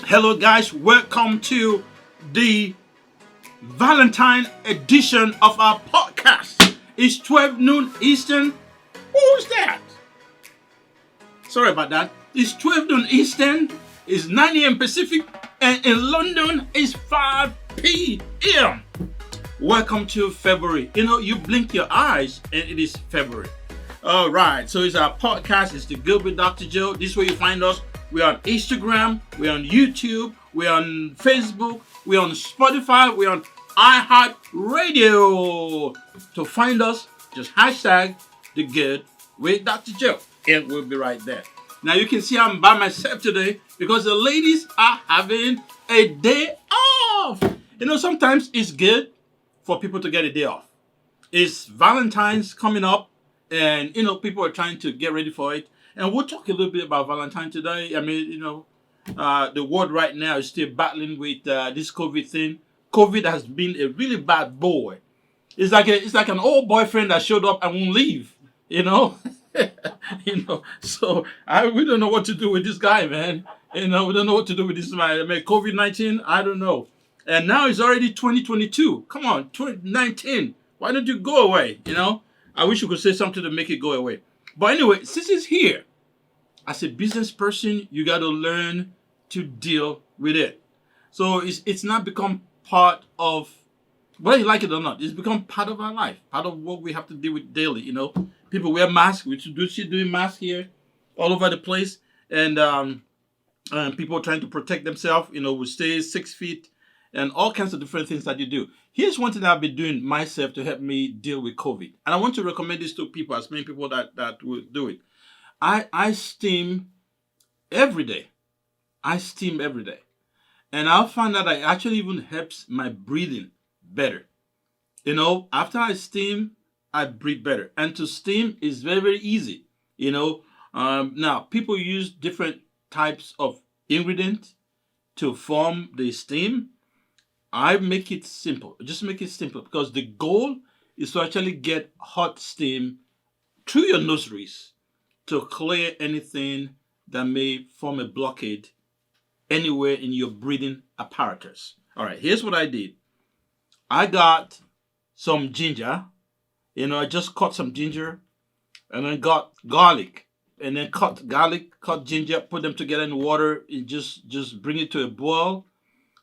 Hello, guys. Welcome to the Valentine edition of our podcast. It's 12 noon Eastern. Who's that? Sorry about that. It's 12 noon Eastern. It's 9 a.m. Pacific. And in London, it's 5 p.m. Welcome to February. You blink your eyes and it is February. All right. So it's our podcast. It's the Good with Dr. Joe. This is where you find us. We're on Instagram, we're on YouTube, we're on Facebook, we're on Spotify, we're on iHeartRadio. To find us, just hashtag the Good with Dr. Joe, and we'll be right there. Now you can see I'm by myself today because the ladies are having a day off. Sometimes it's good for people to get a day off. It's Valentine's coming up, and people are trying to get ready for it. And we'll talk a little bit about Valentine today. I mean, the world right now is still battling with this COVID thing. COVID has been a really bad boy. It's like an old boyfriend that showed up and won't leave. So we don't know what to do with this guy, man. We don't know what to do with this man. I mean, COVID-19, I don't know. And now it's already 2022. Come on, 2019. Why don't you go away? I wish you could say something to make it go away. But anyway, since it's here, as a business person, you got to learn to deal with it. So it's not become part of, whether you like it or not, it's become part of our life, part of what we have to deal with daily. People wear masks. We do doing masks here all over the place, and people trying to protect themselves. We stay 6 feet, and all kinds of different things that you do. Here's one thing that I've been doing myself to help me deal with COVID. And I want to recommend this to people, as many people that will do it. I steam every day. I steam every day. And I found that it actually even helps my breathing better. After I steam, I breathe better. And to steam is very, very easy. Now, people use different types of ingredients to form the steam. I make it simple. Just make it simple, because the goal is to actually get hot steam through your nostrils to clear anything that may form a blockade anywhere in your breathing apparatus. All right, here's what I did. I got some ginger. I just cut some ginger, and I got garlic, and then cut garlic, cut ginger, put them together in water, and just bring it to a boil.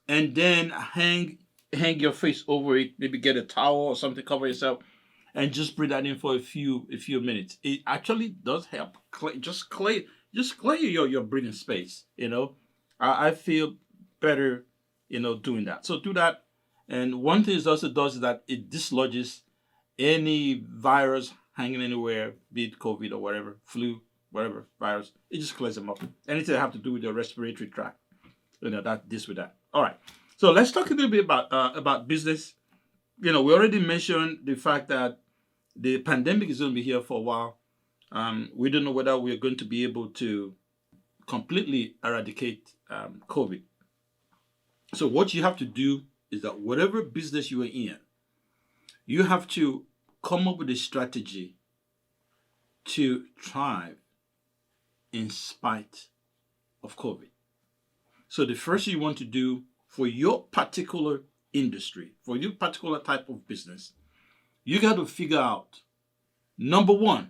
And then hang your face over it. Maybe get a towel or something, cover yourself, and just breathe that in for a few minutes. It actually does help clear your breathing space. I feel better, doing that. So do that. And one thing it also does is that it dislodges any virus hanging anywhere, be it COVID or whatever, flu, whatever virus. It just clears them up. Anything that have to do with your respiratory tract. This with that. All right. So let's talk a little bit about business. We already mentioned the fact that the pandemic is going to be here for a while. We don't know whether we're going to be able to completely eradicate COVID. So what you have to do is that whatever business you are in, you have to come up with a strategy to thrive in spite of COVID. So the first thing you want to do for your particular industry, for your particular type of business, you got to figure out, number one,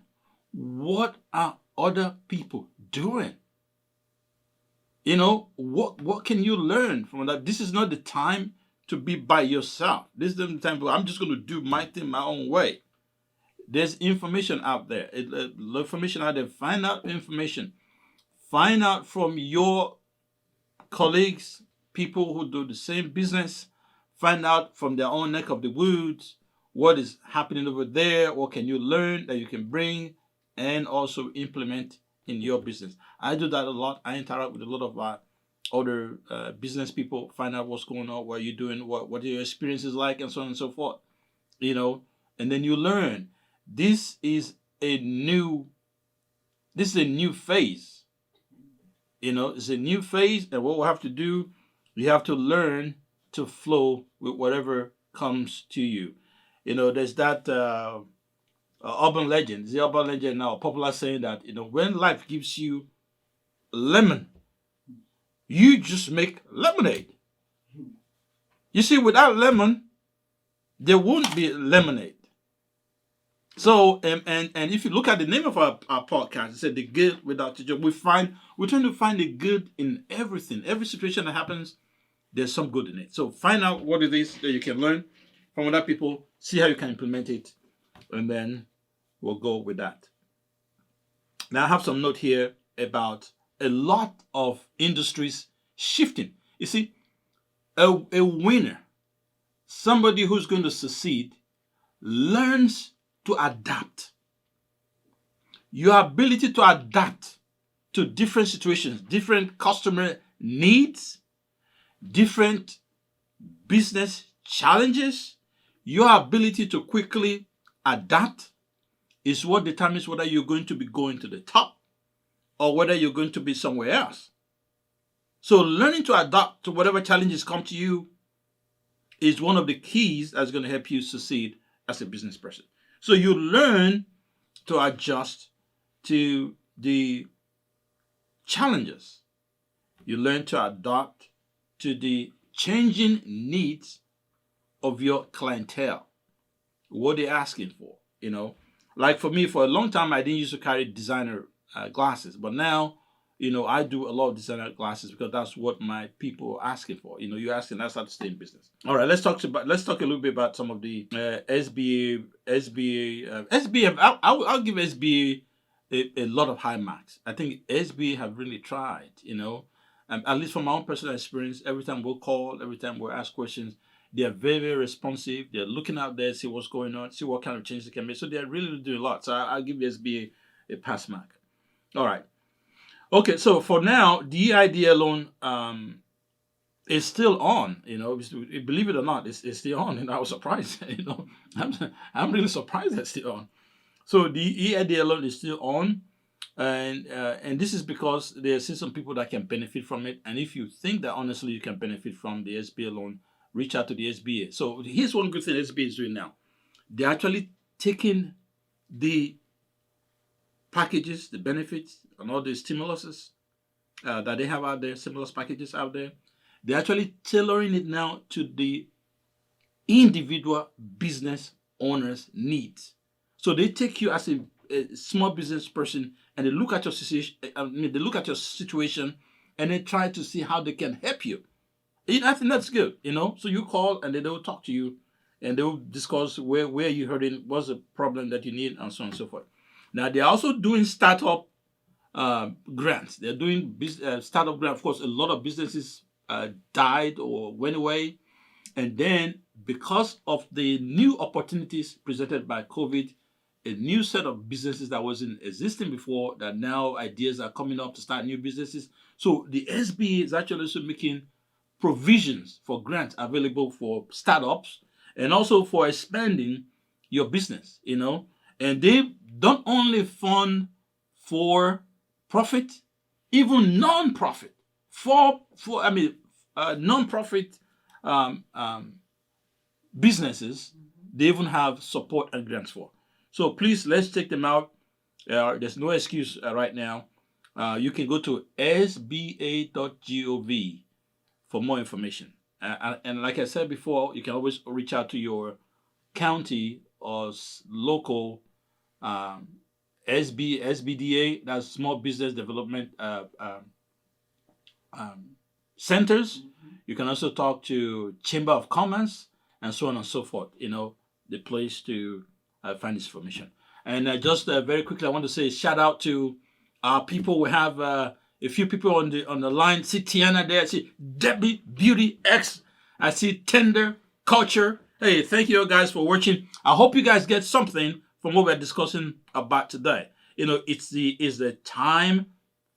what are other people doing? What can you learn from that? This is not the time to be by yourself. This is the time I'm just going to do my thing my own way. There's information out there. Information out there. Find out information. Find out from your colleagues, people who do the same business. Find out from their own neck of the woods what is happening over there. What can you learn that you can bring and also implement in your business? I do that a lot. I interact with a lot of other business people. Find out what's going on, what you're doing, what your experience is like, and so on and so forth. And then you learn. This is a new phase. It's a new phase, and what we have to do, you have to learn to flow with whatever comes to you. There's that urban legend. The urban legend now, popular saying that when life gives you lemon, You just make lemonade. You see, without lemon, there won't be lemonade. So, and if you look at the name of our podcast, it said the good without the joy. We're trying to find the good in everything. Every situation that happens, there's some good in it. So find out what it is that you can learn from other people, see how you can implement it, and then we'll go with that. Now I have some note here about a lot of industries shifting. You see, a winner, somebody who's going to succeed, learns to adapt. Your ability to adapt to different situations, different customer needs, different business challenges, your ability to quickly adapt is what determines whether you're going to be going to the top or whether you're going to be somewhere else. So learning to adapt to whatever challenges come to you is one of the keys that's going to help you succeed as a business person. So you learn to adjust to the challenges. You learn to adapt to the changing needs of your clientele, what they're asking for. Like for me, for a long time, I didn't used to carry designer glasses, but now, I do a lot of designer glasses because that's what my people are asking for. You're asking, that's how to stay in business. All right, let's talk a little bit about some of the SBA. I'll give SBA a lot of high marks. I think SBA have really tried. At least from my own personal experience, every time we'll call, every time we'll ask questions, they are very, very responsive. They're looking out there, see what's going on, see what kind of changes they can make. So they're really doing a lot. So I'll give SBA a pass mark. All right. Okay, so for now, the EIDL loan is still on. Believe it or not, it's still on. And I was surprised. I'm really surprised it's still on. So the EIDL loan is still on. And this is because there are still some people that can benefit from it. And if you think that honestly you can benefit from the SBA loan, reach out to the SBA. So here's one good thing SBA is doing now. They're actually taking the packages, the benefits, and all the stimuluses that they have out there, stimulus packages out there. They're actually tailoring it now to the individual business owner's needs. So they take you as a small business person and they look at your situation, and they try to see how they can help you. I think that's good, So you call and they will talk to you and they will discuss where you're hurting, what's the problem that you need, and so on and so forth. Now, they're also doing startup grants. They're doing startup grants. Of course, a lot of businesses died or went away. And then because of the new opportunities presented by COVID, a new set of businesses that wasn't existing before, that now ideas are coming up to start new businesses. So the SBA is actually also making provisions for grants available for startups and also for expanding your business, And they don't only fund for profit, even non-profit. Non-profit businesses, they even have support and grants for. So please, let's check them out. There's no excuse right now. You can go to sba.gov for more information. And like I said before, you can always reach out to your county or local SBDA, that's Small Business Development centers. Mm-hmm. You can also talk to Chamber of Commerce and so on and so forth. The place to find this information. And just very quickly, I want to say shout out to our people. We have a few people on the line. See Tiana there. I see Debbie Beauty X. I see Tender Culture. Hey, thank you guys for watching. I hope you guys get something from what we're discussing about today. It's the time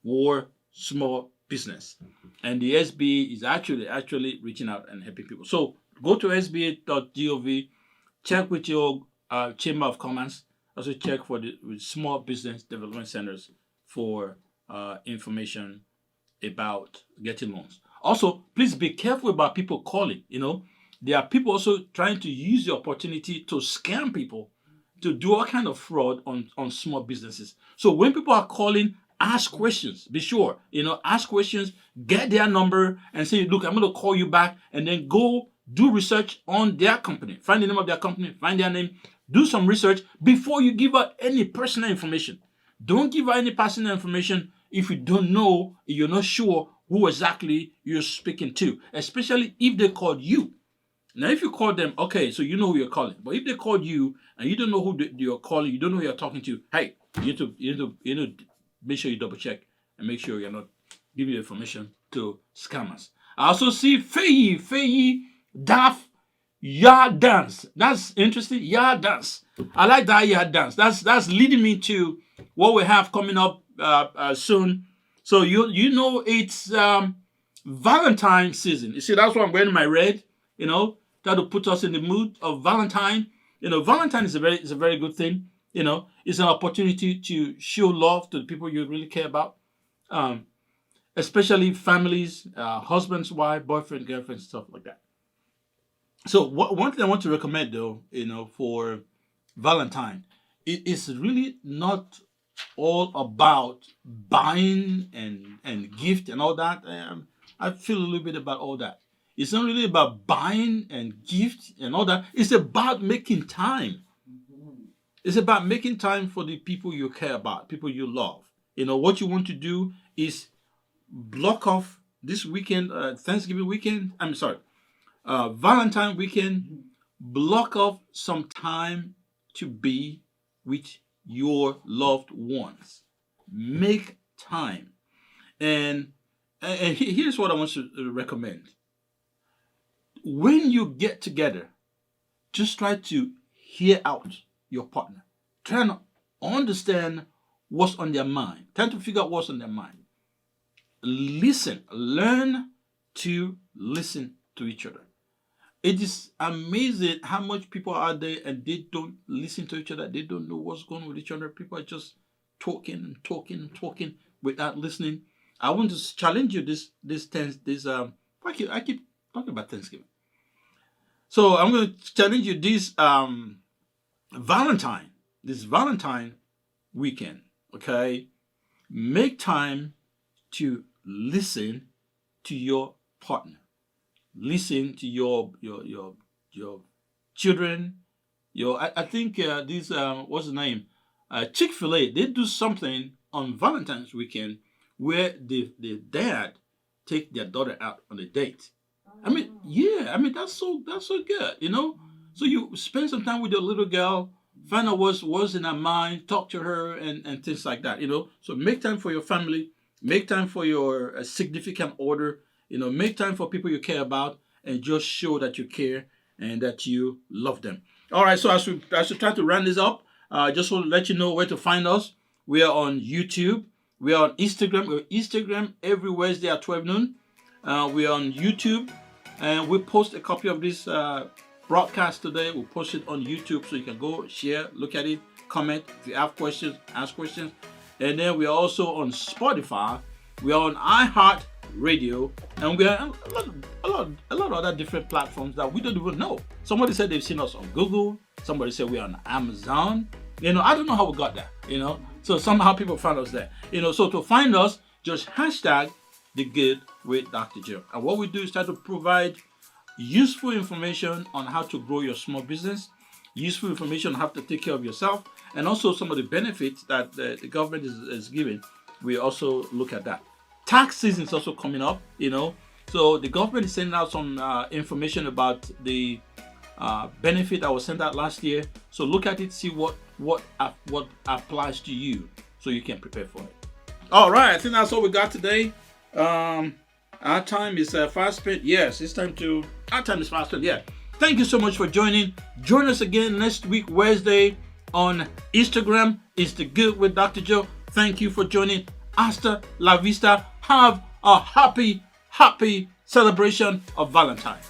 for small business, and the SBA is actually reaching out and helping people. So go to sba.gov, check with your Chamber of Commerce. Also check with small business development centers for information about getting loans. Also, please be careful about people calling. There are people also trying to use the opportunity to scam people, to do all kind of fraud on small businesses. So when people are calling Ask questions. Be sure, ask questions, get their number and say, look, I'm going to call you back, and then go do research on their company. Find the name of their company, find their name, do some research before you give out any personal information. Don't give out any personal information if you don't know, you're not sure who exactly you're speaking to, especially if they called you. Now, if you call them, okay, so you know who you're calling. But if they called you and you don't know who you're calling, you don't know who you're talking to, hey, you need to make sure you double check and make sure you're not giving information to scammers. I also see Faye, Daff, yard dance. That's interesting. Yard dance. I like that yard dance. That's leading me to what we have coming up soon. So it's Valentine season. You see, that's why I'm wearing my red. That will put us in the mood of Valentine. Valentine is a very good thing. It's an opportunity to show love to the people you really care about, especially families, husbands, wife, boyfriend, girlfriend, stuff like that. So one thing I want to recommend, though, for Valentine, it is really not all about buying and gift and all that. I feel a little bit about all that. It's not really about buying and gift and all that. It's about making time. It's about making time for the people you care about, people you love. What you want to do is block off this weekend, Thanksgiving weekend. I'm sorry, Valentine weekend. Block off some time to be with your loved ones. Make time. And here's what I want to recommend. When you get together, just try to hear out your partner. Try to understand what's on their mind. Try to figure out what's on their mind. Listen. Learn to listen to each other. It is amazing how much people are out there and they don't listen to each other. They don't know what's going on with each other. People are just talking without listening. I want to challenge you I keep talking about Thanksgiving. So I'm going to challenge you this Valentine weekend. Okay, make time to listen to your partner. Listen to your children. I think these what's the name? Chick-fil-A. They do something on Valentine's weekend where the dad take their daughter out on a date. I mean, that's so good, So you spend some time with your little girl, find out what's in her mind, talk to her, and things like that, So make time for your family, make time for your significant other, make time for people you care about, and just show that you care and that you love them. All right, so as we try to round this up, just want to let you know where to find us. We are on YouTube. We are on Instagram. We're on Instagram every Wednesday at 12 noon. We are on YouTube. And we post a copy of this broadcast today. We'll post it on YouTube so you can go share, look at it, comment. If you have questions, ask questions. And then we are also on Spotify. We are on iHeartRadio. And we are on a lot of other different platforms that we don't even know. Somebody said they've seen us on Google. Somebody said we're on Amazon. I don't know how we got there, So somehow people found us there. So to find us, just hashtag The Good with Dr. Joe. And what we do is try to provide useful information on how to grow your small business, useful information on how to take care of yourself, and also some of the benefits that the government is giving. We also look at that. Tax season is also coming up, So the government is sending out some information about the benefit that was sent out last year. So look at it, see what applies to you so you can prepare for it. All right, I think that's all we got today. Our time is fast spent. Yes, our time is fast spent. Yeah. Thank you so much for joining. Join us again next week, Wednesday, on Instagram. It's The Good with Dr. Joe. Thank you for joining. Hasta la vista. Have a happy celebration of Valentine.